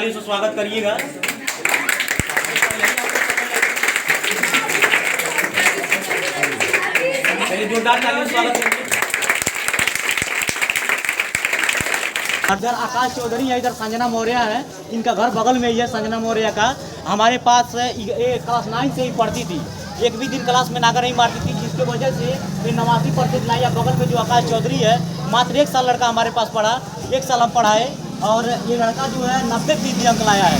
से स्वागत करिएगा। जोरदार तालियों से स्वागत करिए। इधर आकाश चौधरी है, इधर संजना मौर्य है, इनका घर बगल में ही है। संजना मौर्य का हमारे पास क्लास 9 से ही पढ़ती थी, एक भी दिन क्लास में नागर नहीं मारती थी, जिसके वजह से ये 89% लाई। बगल में जो आकाश चौधरी है, मात्र 1 साल लड़का हमारे पास पढ़ा, 1 साल हम पढ़ाए, और ये लड़का जो है 90% अंक लाया है।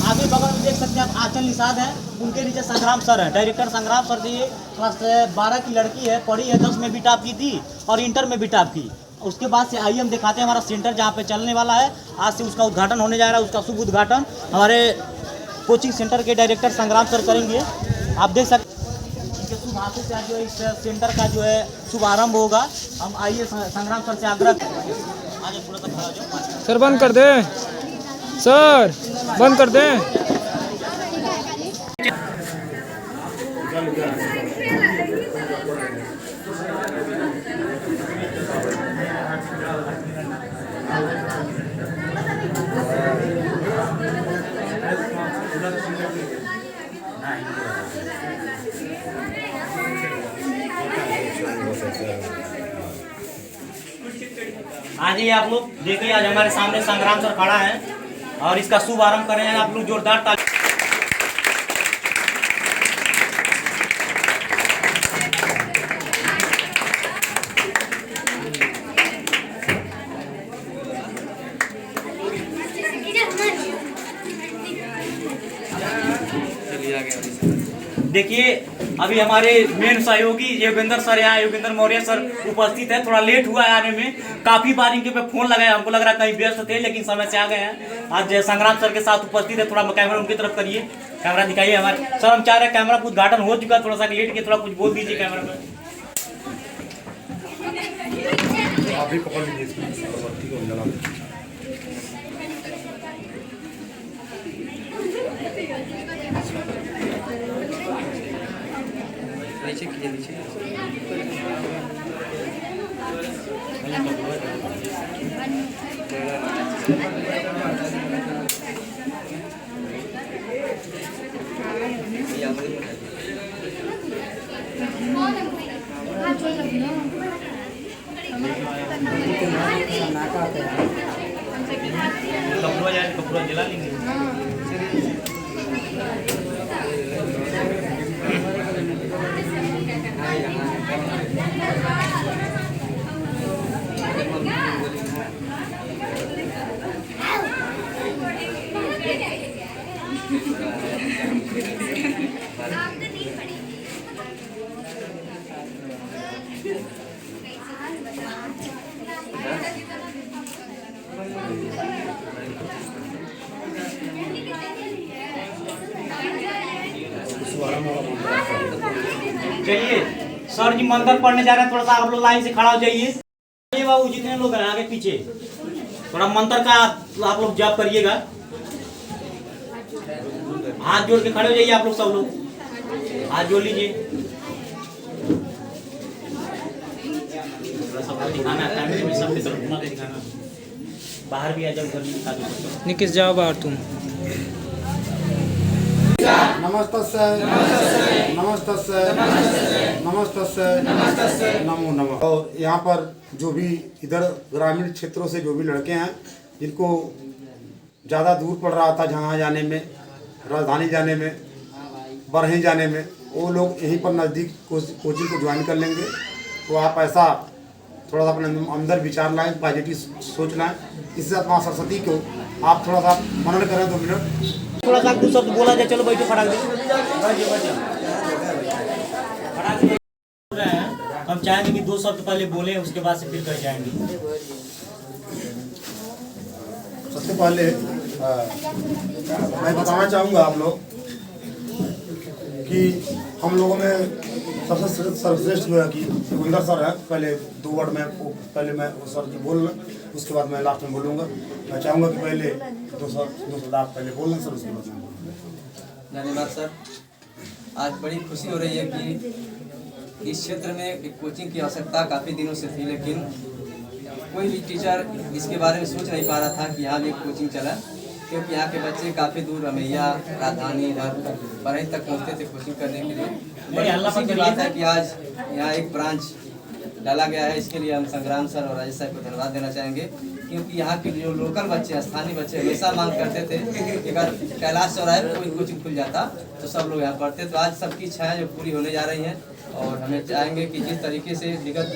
आगे बगल में देख सकते हैं आप, आंचल निषाद है, उनके नीचे संग्राम सर है, डायरेक्टर संग्राम सर जी। क्लास 12 की लड़की है, पढ़ी है, 10 में भी टॉप की थी और इंटर में भी टॉप की। उसके बाद से आइए हम दिखाते हैं हमारा सेंटर जहाँ पे चलने वाला है। आज से उसका उद्घाटन होने जा रहा है, उसका शुभ उद्घाटन हमारे कोचिंग सेंटर के डायरेक्टर संग्राम सर करेंगे। आप देख सकते हैं इनके शुभ हाथों से आज जो इस सेंटर का जो है शुभारंभ होगा। हम आइए संग्राम सर से आग्रह। सर बंद कर दे, सर बंद कर दे। आज ही आप लोग देखिए, आज हमारे सामने संग्राम सर खड़ा है और इसका शुभ आरंभ कर रहे हैं। आप लोग जोरदार ताली। देखिए, अभी हमारे मेन सहयोगी योगेंद्र सर यहाँ, योगेंद्र मौर्य सर उपस्थित है। थोड़ा लेट हुआ है आने में, काफी बार इनके पे फोन लगाया, हमको लग रहा है कहीं व्यस्त थे, लेकिन समय से आ गए हैं। आज संग्राम सर के साथ उपस्थित है। थोड़ा कैमरा उनकी तरफ करिए, कैमरा दिखाइए हमारे सर। हम चाह रहे हैं, कैमरा का उद्घाटन हो चुका, थोड़ा सा लेट के थोड़ा कुछ बोल दीजिए कैमरा में। अभी पकड़ लीजिए। कपड़ा जला लेंगे। चलिए, सर जी मंत्र पढ़ने जा रहे हैं, थोड़ा सा आप लोग लाइन से खड़ा हो जाइए। बाबू जितने लोग हैं आगे पीछे, थोड़ा मंत्र का आप लोग जप करिएगा। हाथ जोड़ के खड़े हो जाइए आप लोग, सब लोग हाथ जोड़ लीजिए। दिखाना है, सबके तरफ घुमा के दिखाना। बाहर भी आ जाओ, घर में दिखा दो। निकिस जाओ बाहर तुम। नमस्तस्यै नमो नमः। और यहाँ पर जो भी इधर ग्रामीण क्षेत्रों से जो भी लड़के हैं, जिनको ज़्यादा दूर पड़ रहा था जहाँ जाने में, राजधानी जाने में, बरही जाने में, वो लोग यहीं पर नज़दीक कोचिंग को ज्वाइन कर लेंगे। तो आप ऐसा थोड़ा सा अपने अंदर विचार लाएं, पॉजिटिव सोच लाएं। इसके साथ माँ सरस्वती को आप थोड़ा सा मनन करें 2 मिनट। थोड़ा सा कुछ शब्द बोला जाए। चलो बैठो, खड़ा हम चाहेंगे कि 2 शब्द पहले बोले, उसके बाद से फिर कर जाएंगे। सबसे पहले मैं बताना चाहूँगा आप लोग कि हम लोगों में सबसे सर्वश्रेष्ठ जो है कि योगेंद्र सर है। पहले 2 वर्ड में पहले मैं वो सर जी बोल लें, उसके बाद मैं लास्ट में बोलूँगा। मैं चाहूँगा कि पहले 2 शब्द आप पहले बोल लें सर, उसके बाद मैं बोलूँगा। धन्यवाद सर। आज बड़ी खुशी हो रही है कि इस क्षेत्र में एक कोचिंग की आवश्यकता काफ़ी दिनों से थी, लेकिन कोई भी टीचर इसके बारे में सोच नहीं पा रहा था कि यहाँ भी एक कोचिंग चला। क्योंकि यहाँ के बच्चे काफ़ी दूर रमैया, राजधानी, इधर बरही तक पहुँचते थे कोचिंग करने के लिए। बड़ी खुशी की बात है कि आज यहाँ एक ब्रांच डाला गया है। इसके लिए हम संग्राम सर और राजेश सर को धन्यवाद देना चाहेंगे, क्योंकि यहाँ के जो लोकल बच्चे, स्थानीय बच्चे हमेशा मांग करते थे कि अगर कैलाश चौराहे पर कोई कोचिंग खुल जाता तो सब लोग यहाँ पढ़ते। तो आज सबकी इच्छाएं जो पूरी होने जा रही हैं, और हमें चाहेंगे कि जिस तरीके से विगत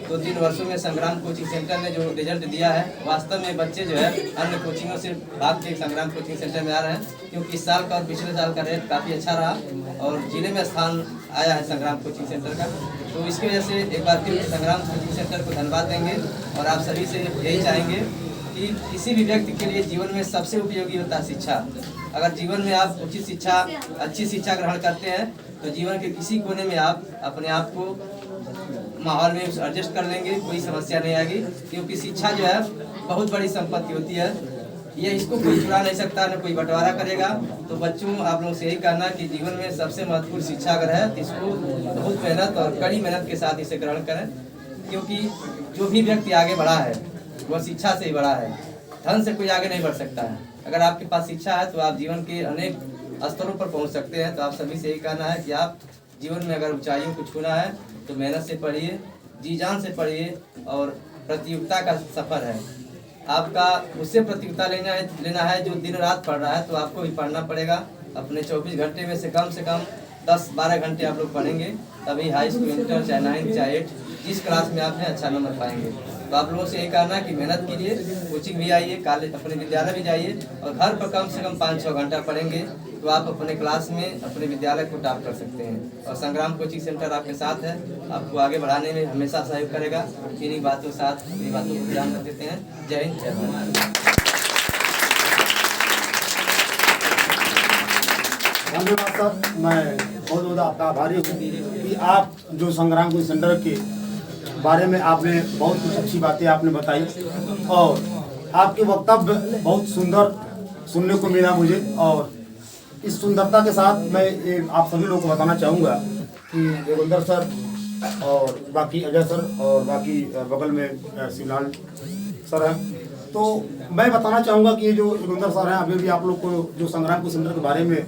2-3 वर्षों में संग्राम कोचिंग सेंटर ने जो रिजल्ट दिया है, वास्तव में बच्चे जो है अन्य कोचिंगों से भाग के संग्राम कोचिंग सेंटर में आ रहे हैं, क्योंकि इस साल का और पिछले साल का रेट काफ़ी अच्छा रहा और जिले में स्थान आया है संग्राम कोचिंग सेंटर का। तो इसकी वजह से एक बार फिर संग्राम कोचिंग सेंटर को धन्यवाद देंगे और आप सभी से यही चाहेंगे कि किसी भी व्यक्ति के लिए जीवन में सबसे उपयोगी होता है शिक्षा। अगर जीवन में आप उचित शिक्षा, अच्छी शिक्षा ग्रहण करते हैं तो जीवन के किसी कोने में आप अपने आप को माहौल में एडजस्ट कर लेंगे, कोई समस्या नहीं आएगी, क्योंकि शिक्षा जो है बहुत बड़ी संपत्ति होती है। ये इसको कोई चुरा नहीं सकता, न कोई बंटवारा करेगा। तो बच्चों, आप लोगों से यही कहना कि जीवन में सबसे महत्वपूर्ण शिक्षा अगर है तो इसको बहुत मेहनत और कड़ी मेहनत के साथ इसे ग्रहण करें, क्योंकि जो भी व्यक्ति आगे बढ़ा है वह शिक्षा से ही बढ़ा है। धन से कोई आगे नहीं बढ़ सकता है। अगर आपके पास शिक्षा है तो आप जीवन के अनेक स्तरों पर पहुंच सकते हैं। तो आप सभी से यही कहना है कि आप जीवन में अगर ऊंचाइयों को छूना है तो मेहनत से पढ़िए, जी जान से पढ़िए, और प्रतियोगिता का सफ़र है आपका, उससे प्रतियोगिता लेना है जो दिन रात पढ़ रहा है। तो आपको भी पढ़ना पड़ेगा। अपने 24 घंटे में से कम 10-12 घंटे आप लोग पढ़ेंगे, तभी हाई स्कूल, इंटर, चाहे 9 चाहे 8 जिस क्लास में आप हैं अच्छा नंबर पाएंगे। तो आप लोगों से यही कहना है कि मेहनत कीजिए, कोचिंग भी आइए, कॉलेज अपने विद्यालय भी जाइए, और घर पर कम से कम 5-6 घंटा पढ़ेंगे तो आप अपने क्लास में अपने विद्यालय को टॉप कर सकते हैं। और संग्राम कोचिंग सेंटर आपके साथ है, आपको आगे बढ़ाने में हमेशा सहयोग करेगा। इन्हीं बातों के साथ अपनी बातों को विराम कर देते हैं। जय हिंद, जय भारत। धन्यवाद सर, मैं बहुत बहुत आपका आभारी हूँ कि आप जो संग्राम कोचिंग सेंटर के बारे में आपने बहुत कुछ अच्छी बातें आपने बताई, और आपके वक्तव्य बहुत सुंदर सुनने को मिला मुझे। और इस सुंदरता के साथ मैं आप सभी लोगों को बताना चाहूँगा कि योगेंद्र सर और बाकी अजय सर और बाकी बगल में शिवलाल सर हैं, तो मैं बताना चाहूँगा कि ये जो योगेंद्र सर हैं, अभी भी आप लोग को जो संग्राम कोचिंग सेंटर के बारे में,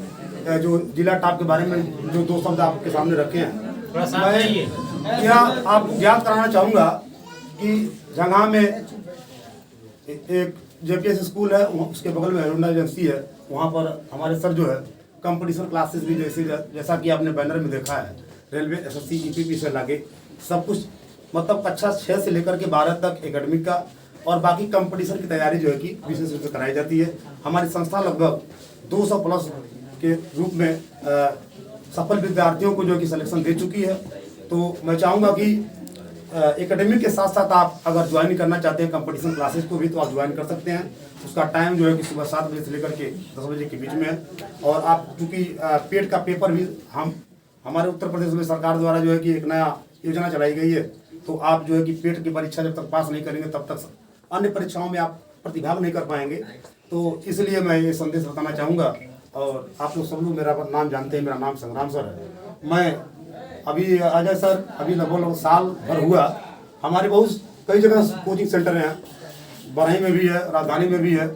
जो जिला टॉप के बारे में जो 2 शब्द आपके सामने रखे हैं, मैं क्या आप याद कराना चाहूँगा कि जगह में एक JPS स्कूल है, उसके बगल में होंडा एजेंसी है, वहाँ पर हमारे सर जो है कंपटीशन क्लासेस भी जैसा कि आपने बैनर में देखा है, रेलवे SSC EPP से लाके सब कुछ, मतलब कक्षा 6 से लेकर के 12 तक एकेडमिक का और बाकी कंपटीशन की तैयारी जो है कि विशेष रूप से कराई जाती है। हमारी संस्था लगभग 200 प्लस के रूप में सफल विद्यार्थियों को जो कि सिलेक्शन दे चुकी है। तो मैं चाहूँगा कि एकेडमिक के साथ साथ आप अगर ज्वाइन करना चाहते हैं कंपटीशन क्लासेस को भी, तो आप ज्वाइन कर सकते हैं। उसका टाइम जो है कि सुबह 7 बजे से लेकर के 10 बजे के बीच में है। और आप चूँकि पेट का पेपर भी हमारे उत्तर प्रदेश में सरकार द्वारा जो है कि एक नया योजना चलाई गई है, तो आप जो है कि पेट की परीक्षा जब तक पास नहीं करेंगे तब तक अन्य परीक्षाओं में आप प्रतिभाग नहीं कर पाएंगे। तो इसलिए मैं ये संदेश बताना चाहूँगा। और आप लोग सब लोग मेरा नाम जानते हैं, मेरा नाम संग्राम सर है। मैं अभी अजय सर अभी लगभग साल भर हुआ, हमारे बहुत कई जगह कोचिंग सेंटर हैं, बरही में भी है, राजधानी में भी है,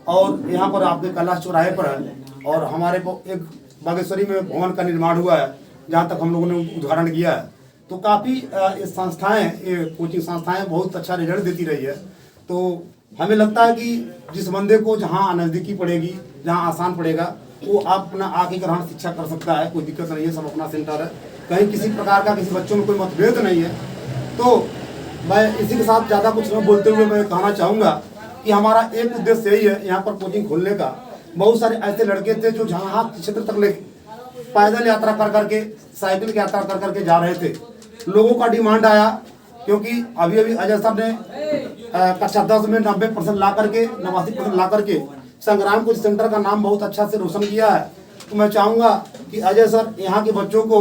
और यहाँ पर आपके कैलाश चौराहे पर है। और हमारे को एक बागेश्वरी में भवन का निर्माण हुआ है, जहाँ तक हम लोगों ने उद्घाटन किया है। तो काफ़ी ये संस्थाएँ, ये कोचिंग संस्थाएँ बहुत अच्छा रिजल्ट देती रही है। तो हमें लगता है कि जिस बंदे को जहाँ नज़दीकी पड़ेगी, जहाँ आसान पड़ेगा, वो आप अपना आके ग्रहण शिक्षा कर सकता है, कोई दिक्कत नहीं है। सब अपना सेंटर है, कहीं किसी प्रकार का किसी बच्चों में कोई मतभेद नहीं है। तो मैं इसी के साथ ज़्यादा कुछ न बोलते हुए मैं कहना चाहूँगा कि हमारा एक उद्देश्य यही है यहाँ पर कोचिंग खोलने का। बहुत सारे ऐसे लड़के थे जो जहाँ क्षेत्र तक ले पैदल यात्रा कर करके, साइकिल की यात्रा कर करके जा रहे थे। लोगों का डिमांड आया, क्योंकि अभी अजय सर ने कक्षा 10 में 90% ला करके, 89% ला करके संग्राम कोचिंग सेंटर का नाम बहुत अच्छा से रोशन किया है। तो मैं चाहूँगा कि अजय सर यहाँ के बच्चों को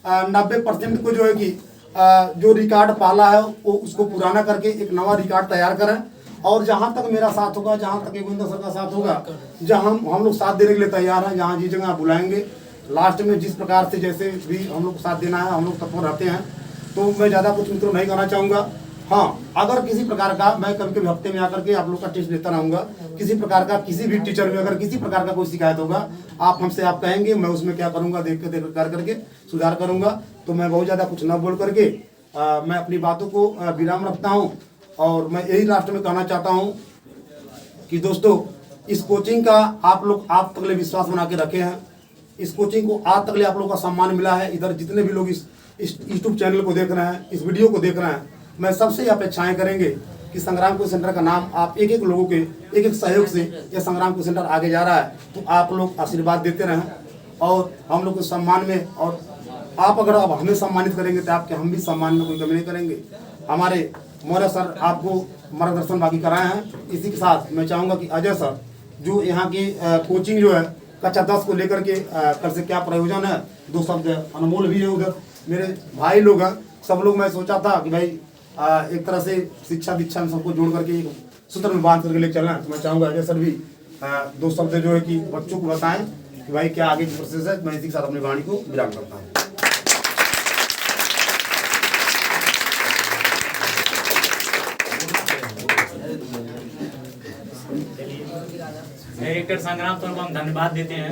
90% को जो है कि जो रिकॉर्ड पाला है वो उसको पुराना करके एक नवा रिकॉर्ड तैयार करें। और जहाँ तक मेरा साथ होगा, जहाँ तक योगेंद्र सर का साथ होगा, जहाँ हम लोग साथ देने के लिए तैयार हैं, जहाँ जिस जगह आप बुलाएंगे, लास्ट में जिस प्रकार से जैसे भी हम लोग साथ देना है, हम लोग तत्पर रहते हैं। तो मैं ज़्यादा कुछ मित्रों नहीं कहना चाहूँगा। हाँ, अगर किसी प्रकार का, मैं कभी कभी हफ्ते में आकर के आप लोग का टेस्ट लेता रहूँगा, किसी प्रकार का किसी भी टीचर में अगर किसी प्रकार का कोई शिकायत होगा, आप हमसे आप कहेंगे, मैं उसमें क्या करूँगा, देख कर करके सुधार करूँगा। तो मैं बहुत ज़्यादा कुछ न बोल करके मैं अपनी बातों को विराम रखता हूँ। और मैं यही लास्ट में कहना चाहता हूँ कि दोस्तों, इस कोचिंग का आप लोग आप तक विश्वास बना के रखे हैं। इस कोचिंग को आज तक आप लोगों का सम्मान मिला है। इधर जितने भी लोग इस यूट्यूब चैनल को देख रहे हैं, इस वीडियो को देख रहे हैं, मैं सबसे अपेक्षाएं करेंगे कि संग्राम कोचिंग सेंटर का नाम आप एक एक लोगों के एक एक सहयोग से यह संग्राम कोचिंग सेंटर आगे जा रहा है। तो आप लोग आशीर्वाद देते रहें और हम लोग के सम्मान में, और आप अगर अब हमें सम्मानित करेंगे तो आपके हम भी सम्मान में कोई कमी नहीं करेंगे। हमारे मौर्य सर आपको मार्गदर्शन बाकी कराए हैं। इसी के साथ मैं चाहूँगा कि अजय सर जो यहाँ की कोचिंग जो है कक्षा 10 को लेकर के कल से क्या प्रयोजन है, दो शब्द अनमोल भी है। उधर मेरे भाई लोग हैं, सब लोग, मैं सोचा था कि भाई एक तरह से शिक्षा दीक्षा में सबको जोड़ करके एक सूत्र में बांध करके लेकर चलना है। तो मैं चाहूँगा अजय सर भी दो शब्द जो है कि बच्चों को बताएं कि भाई क्या आगे की प्रोसेस है। मैं इसी के साथ अपनी वाणी को विराम करता हूँ। डायरेक्टर संग्राम सर को हम धन्यवाद देते हैं।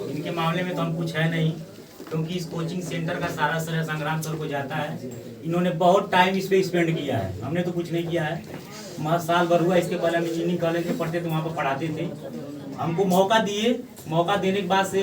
इनके मामले में तो हम कुछ है नहीं, क्योंकि इस कोचिंग सेंटर का सारा श्रेय संग्राम सर को जाता है। इन्होंने बहुत टाइम इस पे स्पेंड किया है, हमने तो कुछ नहीं किया है। साल भर हुआ, इसके पहले हम इंजीनियरिंग कॉलेज में पढ़ते थे, वहाँ पर पढ़ाते थे। हमको मौका दिए, मौका देने के बाद से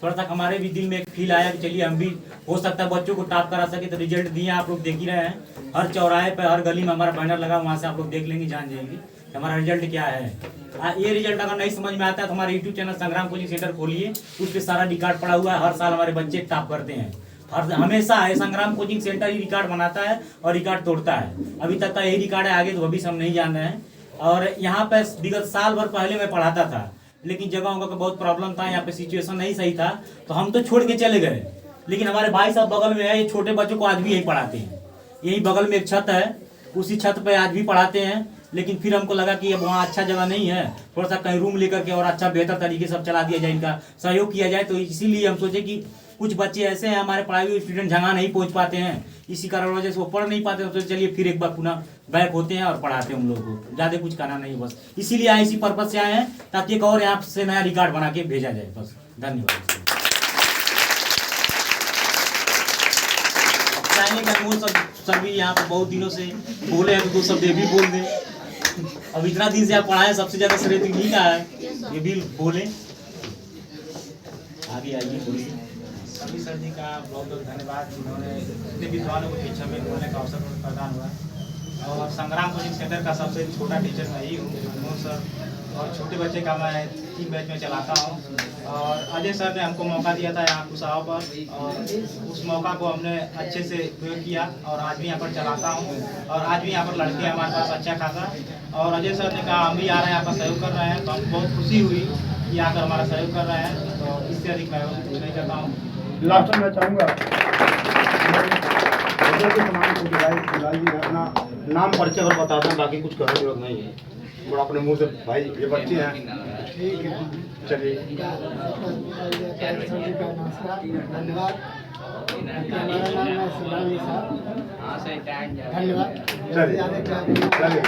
थोड़ा सा हमारे भी दिल में एक फील आया कि चलिए हम भी हो सकता है बच्चों को टॉप करा सके। तो रिजल्ट दिए, आप लोग देख ही रहे हैं। हर चौराहे पे, हर गली में हमारा बैनर लगा, वहाँ से आप लोग देख लेंगे, जान जाएंगे हमारा रिजल्ट क्या है। ये रिजल्ट अगर नहीं समझ में आता है तो हमारे यूट्यूब चैनल संग्राम कोचिंग सेंटर खोलिए, उस पर सारा रिकॉर्ड पड़ा हुआ है। हर साल हमारे बच्चे टॉप करते हैं, हर हमेशा है। संग्राम कोचिंग सेंटर ही रिकॉर्ड बनाता है और रिकॉर्ड तोड़ता है। अभी तक का यही रिकॉर्ड है, आगे तो भविष्य हम नहीं जान रहे हैं। और यहाँ पे विगत साल भर पहले मैं पढ़ाता था, लेकिन जगहों का बहुत प्रॉब्लम था, यहाँ पे सिचुएशन नहीं सही था, तो हम तो छोड़ के चले गए। लेकिन हमारे भाई साहब बगल में है, ये छोटे बच्चों को आज भी यही पढ़ाते हैं। यही बगल में एक छत है, उसी छत पे आज भी पढ़ाते हैं। लेकिन फिर हमको लगा कि अब वहाँ अच्छा जगह नहीं है, थोड़ा सा कहीं रूम लेकर के और अच्छा बेहतर तरीके से सब चला दिया जाए, इनका सहयोग किया जाए। तो इसीलिए हम सोचे कि कुछ बच्चे ऐसे हैं हमारे पढ़ाई हुए स्टूडेंट जहाँ नहीं पहुँच पाते हैं, इसी कारण वजह से वो पढ़ नहीं पाते, तो चलिए फिर एक बार पुनः बैक होते हैं और पढ़ाते हैं उन लोगों को। ज़्यादा कुछ करना नहीं, बस इसीलिए आए, इसी पर्पज से आए हैं, ताकि एक और यहाँ से नया रिकॉर्ड बना के भेजा जाए। बस धन्यवाद। चाहेंगे कि अनमोल सर भी यहाँ पर बहुत दिनों से बोले हैं, तो दो शब्द ये भी बोल दें। अब इतना दिन से आप पढ़ाए, सबसे ज़्यादा श्रेय तो इन्हीं का है, ये भी बोले। आगे आइए बोलिए। सभी सर जी का बहुत बहुत धन्यवाद, जिन्होंने इतने विद्वानों को शिक्षा में बोलने का अवसर प्रदान हुआ। और संग्राम कोचिंग सेंटर का सबसे छोटा टीचर मैं ही हूँ, अनमोल सर, और छोटे बच्चे का मैं 3 बैच में चलाता हूँ। और अजय सर ने हमको मौका दिया था यहाँ कुशाओं पर, और उस मौका को हमने अच्छे से प्रयोग किया और आज भी यहाँ पर चलाता हूँ। और आज भी यहाँ पर लड़के हैं हमारे पास अच्छा खासा। और अजय सर ने कहा हम भी आ रहे हैं, आपका सहयोग कर रहे हैं, तो हम बहुत खुशी हुई कि आकर हमारा सहयोग कर रहे हैं। तो इससे अधिक मैं कुछ नहीं करता हूँ। लास्ट में मैं चाहूँगा अपना नाम परिचय और बता दें, बाकी कुछ करने की जरूरत नहीं है। बड़ा अपने मुँह से भाई ये बच्चे हैं, ठीक है, चलिए। धन्यवाद। हमारा नाम है धन्यवाद। चलिए चलिए।